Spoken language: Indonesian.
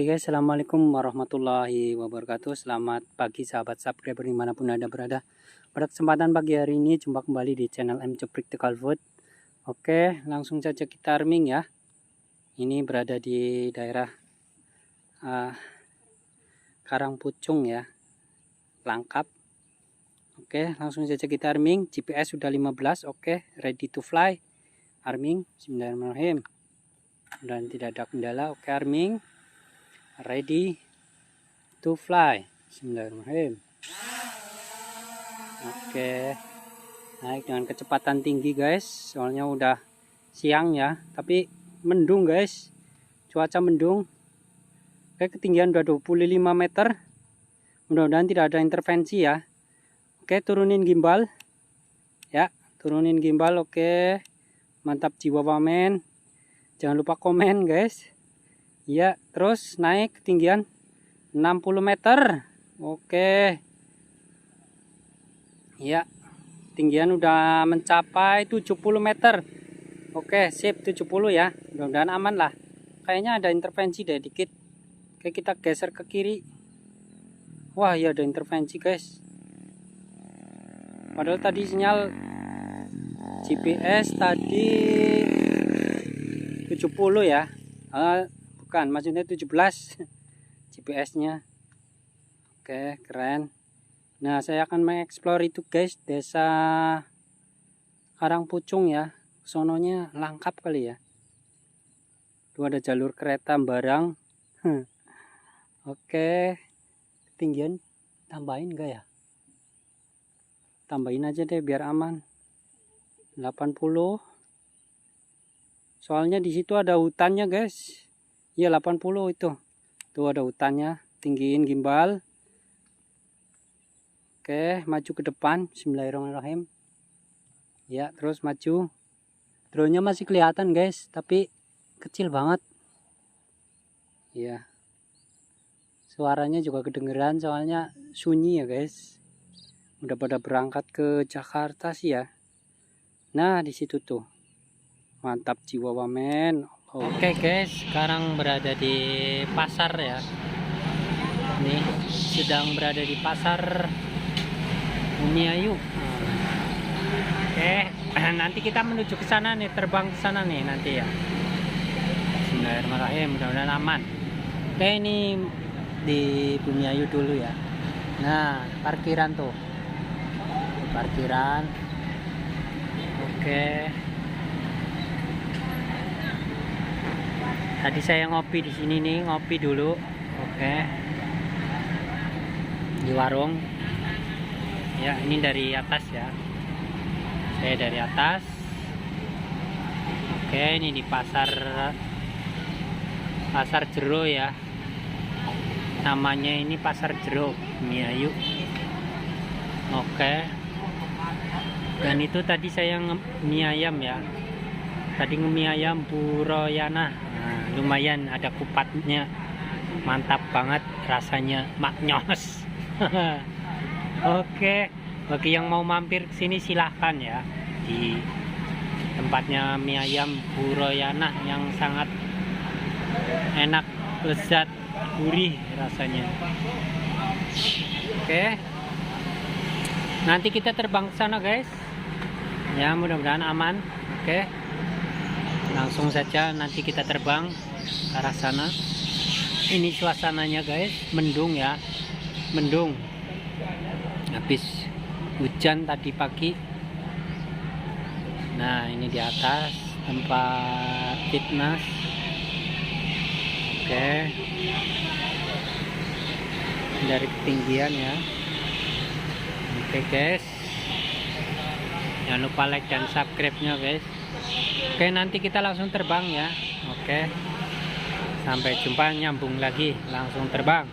Oke guys, assalamualaikum warahmatullahi wabarakatuh. Selamat pagi sahabat subscriber dimanapun anda berada. Pada kesempatan pagi hari ini jumpa kembali di channel M Practical Food. Oke, langsung saja kita farming ya. Ini berada di daerah Karangpucung ya, Langkap. Oke, langsung saja kita farming. GPS sudah 15. Oke, ready to fly. Farming. Bismillahirrahmanirrahim. Dan tidak ada kendala. Oke, farming. Ready to fly. Bismillahirrahmanirrahim. Oke, naik dengan kecepatan tinggi guys, soalnya udah siang ya, tapi mendung guys, cuaca mendung. Oke, ketinggian udah 25 meter. Mudah-mudahan tidak ada intervensi ya. Oke, turunin gimbal ya, turunin gimbal. Oke, mantap jiwa wamen. Jangan lupa komen guys ya. Terus naik ketinggian 60 meter. Oke ya, ketinggian udah mencapai 70 meter. Oke, sip, 70 ya. Mudah-mudahan aman lah. Kayaknya ada intervensi deh dikit. Oke, kita geser ke kiri. Wah ya, ada intervensi guys. Padahal tadi sinyal GPS tadi 70 ya. Bukan, maksudnya 17 GPS-nya. Oke, keren. Nah, saya akan mengeksplor itu guys, desa Karangpucung ya. Sononya Langkap kali ya. Itu ada jalur kereta barang. Oke, ketinggian tambahin enggak ya? Tambahin aja deh biar aman. 80. Soalnya di situ ada hutannya guys. Ya 80 itu. Tuh ada hutannya. Tinggiin gimbal. Oke, maju ke depan. Bismillahirrahmanirrahim. Ya, terus maju. Drone-nya masih kelihatan guys, tapi kecil banget. Ya. Suaranya juga kedengeran soalnya sunyi ya guys. Udah pada berangkat ke Jakarta sih ya. Nah, di situ tuh. Mantap jiwa wamen. Oke guys, sekarang berada di pasar ya. Nih, sedang berada di pasar Bumiayu. Oke, nanti kita menuju ke sana nih, terbang ke sana nih nanti ya. Bismillahirrahmanirrahim, mudah-mudahan aman. Oke, ini di Bumiayu dulu ya. Nah, parkiran tuh. Parkiran. Oke. Tadi saya ngopi di sini nih, ngopi dulu. Oke. Di warung. Ya, ini dari atas ya. Saya dari atas. Oke, ini di Pasar Jero ya. Namanya ini Pasar Jero Bumiayu. Oke. Dan itu tadi saya mie ayam ya. Tadi mie ayam Buroyana. Nah, lumayan ada kupatnya. Mantap banget rasanya, maknyos. Oke, bagi yang mau mampir ke sini silahkan ya. Di tempatnya mie ayam Buroyana yang sangat enak, lezat, gurih rasanya. Oke. Nanti kita terbang ke sana guys. Ya, mudah-mudahan aman. Oke. Langsung saja nanti kita terbang ke arah sana. Ini suasananya guys, mendung ya, mendung. Habis hujan tadi pagi. Nah, ini di atas tempat fitness. Oke. Dari ketinggian ya. Oke guys. Jangan lupa like dan subscribe-nya guys. Oke, nanti kita langsung terbang ya. Oke. Sampai jumpa, nyambung lagi, langsung terbang.